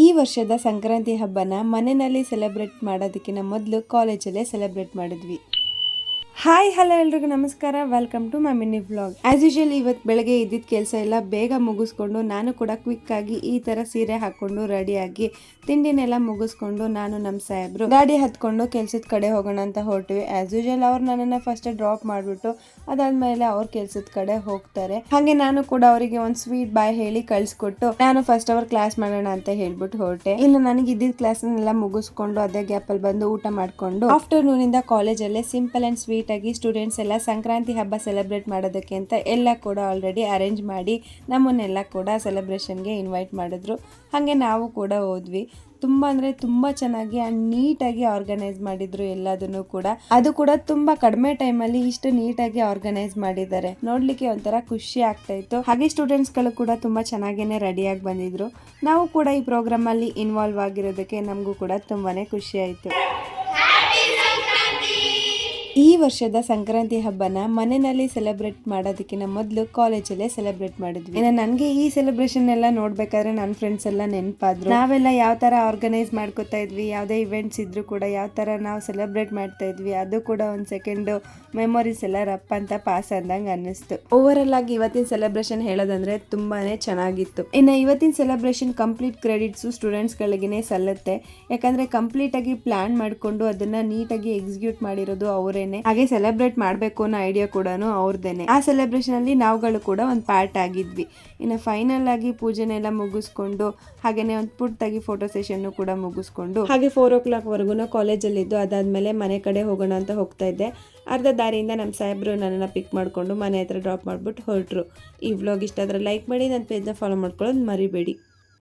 ಈ ವರ್ಷದ ಸಂಕ್ರಾಂತಿ ಹಬ್ಬನ ಮನೆಯಲ್ಲಿ ಸೆಲೆಬ್ರೇಟ್ ಮಾಡೋದಕ್ಕಿಂತ ಮೊದಲು ಕಾಲೇಜಲ್ಲೇ ಸೆಲೆಬ್ರೇಟ್ ಮಾಡಿದ್ವಿ. ಹಾಯ್ ಹಲೋ ಎಲ್ರಿಗೂ ನಮಸ್ಕಾರ, welcome to my mini vlog. As usual ಇವತ್ತು ಬೆಳಗ್ಗೆ ಇದ್ದಿದ್ದ ಕೆಲಸ ಎಲ್ಲ ಬೇಗ ಮುಗಿಸ್ಕೊಂಡು ನಾನು ಕೂಡ ಕ್ವಿಕ್ ಆಗಿ ಈ ತರ ಸೀರೆ ಹಾಕೊಂಡು ರೆಡಿಯಾಗಿ ತಿಂಡಿನೆಲ್ಲ ಮುಗಿಸ್ಕೊಂಡು ನಾನು ನಮ್ಮ ಸಾಹೇಬ್ರು ಗಾಡಿ ಹತ್ಕೊಂಡು ಕೆಲ್ಸದ ಕಡೆ ಹೋಗೋಣ ಅಂತ ಹೊರಟಿವಿ. ಆಸ್ ಯೂಶುವಲ್ ಅವ್ರು ನನ್ನನ್ನು ಫಸ್ಟ್ ಡ್ರಾಪ್ ಮಾಡಿಬಿಟ್ಟು ಅದಾದ್ಮೇಲೆ ಅವ್ರ ಕೆಲ್ಸದ ಕಡೆ ಹೋಗ್ತಾರೆ. ಹಾಗೆ ನಾನು ಕೂಡ ಅವರಿಗೆ ಒಂದು ಸ್ವೀಟ್ ಬಾಯ್ ಹೇಳಿ ಕಳ್ಸಿಕೊಟ್ಟು ನಾನು ಫಸ್ಟ್ ಅವರ್ ಕ್ಲಾಸ್ ಮಾಡೋಣ ಅಂತ ಹೇಳ್ಬಿಟ್ಟು ಹೊರಟೆ. ಇನ್ನು ನನಗೆ ಇದ್ದಿದ್ದ ಕ್ಲಾಸ್ನೆಲ್ಲ ಮುಗಿಸ್ಕೊಂಡು ಅದೇ ಗ್ಯಾಪ್ ಅಲ್ಲಿ ಬಂದು ಊಟ ಮಾಡ್ಕೊಂಡು ಆಫ್ಟರ್ನೂನ್ ಇಂದ ಕಾಲೇಜಲ್ಲೇ ಸಿಂಪಲ್ ಅಂಡ್ ಸ್ವೀಟ್ ಆಗಿ ಸ್ಟೂಡೆಂಟ್ಸ್ ಎಲ್ಲ ಸಂಕ್ರಾಂತಿ ಹಬ್ಬ ಸೆಲೆಬ್ರೇಟ್ ಮಾಡೋದಕ್ಕೆ ಅಂತ ಎಲ್ಲ ಕೂಡ ಆಲ್ರೆಡಿ ಅರೇಂಜ್ ಮಾಡಿ ನಮ್ಮನ್ನೆಲ್ಲ ಕೂಡ ಸೆಲೆಬ್ರೇಷನ್ಗೆ ಇನ್ವೈಟ್ ಮಾಡಿದ್ರು. ಹಾಗೆ ನಾವು ಕೂಡ ಹೋದ್ವಿ. ತುಂಬಾ ಅಂದ್ರೆ ತುಂಬಾ ಚೆನ್ನಾಗಿ ಅಂಡ್ ನೀಟಾಗಿ ಆರ್ಗನೈಸ್ ಮಾಡಿದ್ರು ಎಲ್ಲದನ್ನು ಕೂಡ. ಅದು ಕೂಡ ತುಂಬಾ ಕಡಿಮೆ ಟೈಮಲ್ಲಿ ಇಷ್ಟು ನೀಟಾಗಿ ಆರ್ಗನೈಸ್ ಮಾಡಿದ್ದಾರೆ. ನೋಡ್ಲಿಕ್ಕೆ ಒಂಥರ ಖುಷಿ ಆಗ್ತಾ ಇತ್ತು. ಹಾಗೆ ಸ್ಟೂಡೆಂಟ್ಸ್ ಗಳು ಕೂಡ ತುಂಬಾ ಚೆನ್ನಾಗೇನೆ ರೆಡಿಯಾಗಿ ಬಂದಿದ್ರು. ನಾವು ಕೂಡ ಈ ಪ್ರೋಗ್ರಾಮ್ ಅಲ್ಲಿ ಇನ್ವಾಲ್ವ್ ಆಗಿರೋದಕ್ಕೆ ನಮಗೂ ಕೂಡ ತುಂಬಾನೇ ಖುಷಿ ಆಯ್ತು. ಈ ವರ್ಷದ ಸಂಕ್ರಾಂತಿ ಹಬ್ಬನ ಮನೆಯಲ್ಲಿ ಸೆಲೆಬ್ರೇಟ್ ಮಾಡೋದಕ್ಕಿಂತ ಮೊದಲು ಕಾಲೇಜಲ್ಲೇ ಸೆಲೆಬ್ರೇಟ್ ಮಾಡಿದ್ವಿ. ನನಗೆ ಈ ಸೆಲೆಬ್ರೇಷನ್ ಎಲ್ಲ ನೋಡ್ಬೇಕಾದ್ರೆ ನನ್ನ ಫ್ರೆಂಡ್ಸ್ ಎಲ್ಲ ನೆನಪಾದ್ರು. ನಾವೆಲ್ಲ ಯಾವ ತರ ಆರ್ಗನೈಸ್ ಮಾಡ್ಕೋತಾ ಇದ್ವಿ, ಯಾವುದೇ ಇವೆಂಟ್ಸ್ ಇದ್ರು ಕೂಡ ಯಾವ ತರ ನಾವು ಸೆಲೆಬ್ರೇಟ್ ಮಾಡ್ತಾ ಇದ್ವಿ, ಅದು ಕೂಡ ಒಂದು ಸೆಕೆಂಡ್ ಮೆಮೊರೀಸ್ ಎಲ್ಲ ರಪ್ ಅಂತ ಪಾಸ್ ಆದಂಗೆ ಅನ್ನಿಸ್ತು. ಓವರ್ ಆಲ್ ಆಗಿ ಇವತ್ತಿನ ಸೆಲೆಬ್ರೇಷನ್ ಹೇಳೋದಂದ್ರೆ ತುಂಬಾನೇ ಚೆನ್ನಾಗಿತ್ತು. ಇನ್ನು ಇವತ್ತಿನ ಸೆಲೆಬ್ರೇಷನ್ ಕಂಪ್ಲೀಟ್ ಕ್ರೆಡಿಟ್ಸ್ ಸ್ಟೂಡೆಂಟ್ಸ್ ಗಳಿಗೆನೆ ಸಲ್ಲುತ್ತೆ. ಯಾಕಂದ್ರೆ ಕಂಪ್ಲೀಟ್ ಆಗಿ ಪ್ಲಾನ್ ಮಾಡ್ಕೊಂಡು ಅದನ್ನ ನೀಟಾಗಿ ಎಕ್ಸಿಕ್ಯೂಟ್ ಮಾಡಿರೋದು ಅವರೇ. ಹಾಗೆ ಸೆಲೆಬ್ರೇಟ್ ಮಾಡಬೇಕು ಅನ್ನೋ ಐಡಿಯಾ ಕೂಡ ಅವ್ರದೇನೆ. ಆ ಸೆಲೆಬ್ರೇಷನ್ ಅಲ್ಲಿ ನಾವುಗಳು ಕೂಡ ಒಂದು ಪಾರ್ಟ್ ಆಗಿದ್ವಿ. ಇನ್ನು ಫೈನಲ್ ಆಗಿ ಪೂಜೆನೆಲ್ಲ ಮುಗಿಸ್ಕೊಂಡು ಹಾಗೇನೆ ಒಂದು ಪುಟ್ಟಾಗಿ ಫೋಟೋ ಸೆಷನ್ ಕೂಡ ಮುಗಿಸ್ಕೊಂಡು ಹಾಗೆ 4 o'clock ವರೆಗೂ ಕಾಲೇಜಲ್ಲಿ ಇದ್ದು ಅದಾದ್ಮೇಲೆ ಮನೆ ಕಡೆ ಹೋಗೋಣ ಅಂತ ಹೋಗ್ತಾ ಇದ್ದೆ. ಅರ್ಧ ದಾರಿಯಿಂದ ನಮ್ಮ ಸಾಹೇಬ್ರು ನನ್ನನ್ನು ಪಿಕ್ ಮಾಡ್ಕೊಂಡು ಮನೆ ಹತ್ರ ಡ್ರಾಪ್ ಮಾಡ್ಬಿಟ್ಟು ಹೊರಟ್ರು. ಈ ವ್ಲಾಗ್ ಇಷ್ಟ ಆದ್ರೆ ಲೈಕ್ ಮಾಡಿ, ನನ್ನ ಪೇಜ್ನ ಫಾಲೋ ಮಾಡ್ಕೊಳ್ಳೋದು ಮರಿಬೇಡಿ.